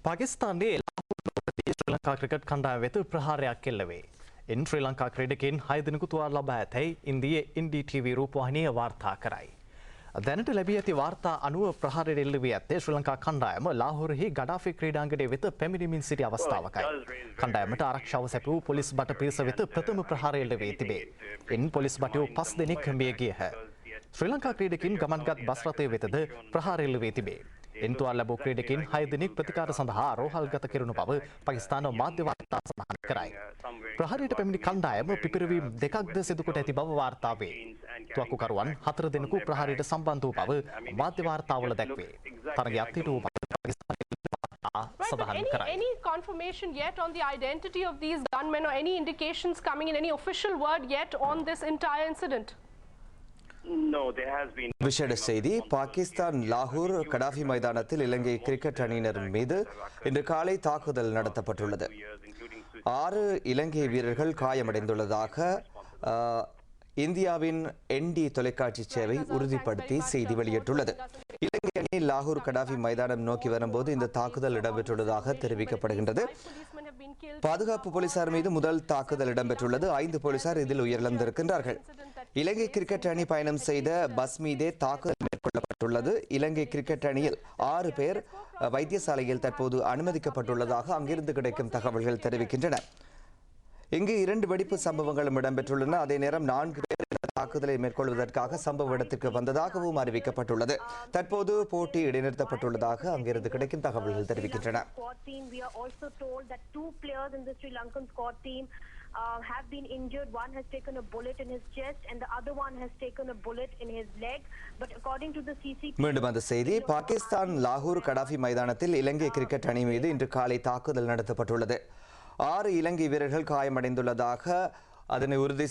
Pakistan Sri Lanka cricket खंडा वेत प्रहारයක් එල්ලවේ. ඉන් ශ්‍රී ලංකා ක්‍රීඩකයන් 6 දිනක තුවාල ලබා ඇතැයි ඉන්දියාවේ NDTV රූපවාහිනිය වාර්තා කරයි. දැනට ලැබී ඇති වාර්තා අනුව ප්‍රහාරයට එල්ල වී ඇත්තේ ශ්‍රී ලංකා කණ්ඩායම ලාහෝරෙහි ගඩාෆි ක්‍රීඩාංගණය වෙත පැමිණෙමින් සිටි අවස්ථාවකයි. කණ්ඩායමට ආරක්ෂාව සැපයූ පොලිස් බට පිරිස වෙත ප්‍රථම ප්‍රහාරය එල්ල වී තිබේ. ඉන් පොලිස් බටයෝ 5 දෙනෙක් මිය ගියහ. ශ්‍රී ලංකා ක්‍රීඩකයන් ගමන්ගත් බස් රථය වෙතද ප්‍රහාරය එල්ල වී තිබේ. එන්තුවල් ලැබූ ක්‍රීඩකයන් 6 දිනක් ප්‍රතිකාර සඳහා රෝහල්ගත කෙරුණු බව පාකිස්තාන මාධ්‍ය වාර්තා සඳහන් කරයි. ප්‍රහාරයට පැමිණි කණ්ඩායම පිපිරවීම් දෙකක්ද සිදු කොට ඇති බව වාර්තා වේ. තුවක්කුකරුවන් 4 දෙනෙකු ප්‍රහාරයට සම්බන්ධ වූ බව මාධ්‍ය වාර්තාවල දැක්වේ. තරගය අත්හිටු වූ බව සඳහන් කරයි. Any confirmation yet on the identity of these gunmen or any indications coming in, any official word yet on this entire incident? விசேட செய்தி பாகிஸ்தான் லாகூர் கடாஃபி மைதானத்தில் இலங்கை கிரிக்கெட் அணியினர் மீது இன்று காலை தாக்குதல் நடத்தப்பட்டுள்ளது. 6 இலங்கை வீரர்கள் காயமடைந்துள்ளதாக இந்தியாவின் ND தொலைக்காட்சி சேவை உறுதிப்படுத்தி செய்தி வெளியிட்டுள்ளது. இலங்கை அணி லாகூர் கடாஃபி மைதானம் நோக்கி வரும்போது இந்த தாக்குதல் இடம்பெற்றுள்ளதாக தெரிவிக்கப்படுகின்றது. பாதுகாப்பு போலீசார் மீது முதல் தாக்குதல் இடம்பெற்றுள்ளது. 5 போலீசார் இதில் உயிரிழந்திருக்கின்றார்கள். இலங்கை கிரிக்கெட் அணி பயணம் செய்த பஸ் மீதே தாக்குதல் மேற்கொள்ளப்பட்டுள்ளது. இலங்கை கிரிக்கெட் அணியில் 6 பேர் வைத்தியசாலையில் தற்போது அனுமதிக்கப்பட்டுள்ளதாக அங்கிருந்து கிடைக்கும் தகவல்கள் தெரிவிக்கின்றன. இங்கு 2 வெடிப்பு சம்பவங்களும் இடம்பெற்றுள்ளன. அதே நேரம் 4 பேர் தாக்குதலை மேற்கொள்வதற்காக சம்பவ இடத்திற்கு வந்ததாகவும் அறிவிக்கப்பட்டுள்ளது. தற்போது போட்டி இடைநிறுத்தப்பட்டுள்ளதாக அங்கிருந்து கிடைக்கும் தகவல்கள் தெரிவிக்கின்றன. Have been injured. One has taken a bullet in his chest and the other one has taken a bullet in his leg. But according to the CCTV, மீண்டும் அந்த செய்தி பாகிஸ்தான் லாகூர் கடாஃபி மைதானத்தில் இலங்கை கிரிக்கெட் அணி மீது இன்று காலை தாக்குதல் நடத்தப்பட்டுள்ளது. 6 இலங்கை வீரர்கள் காயமடைந்துள்ளதாக அதனை உறுதி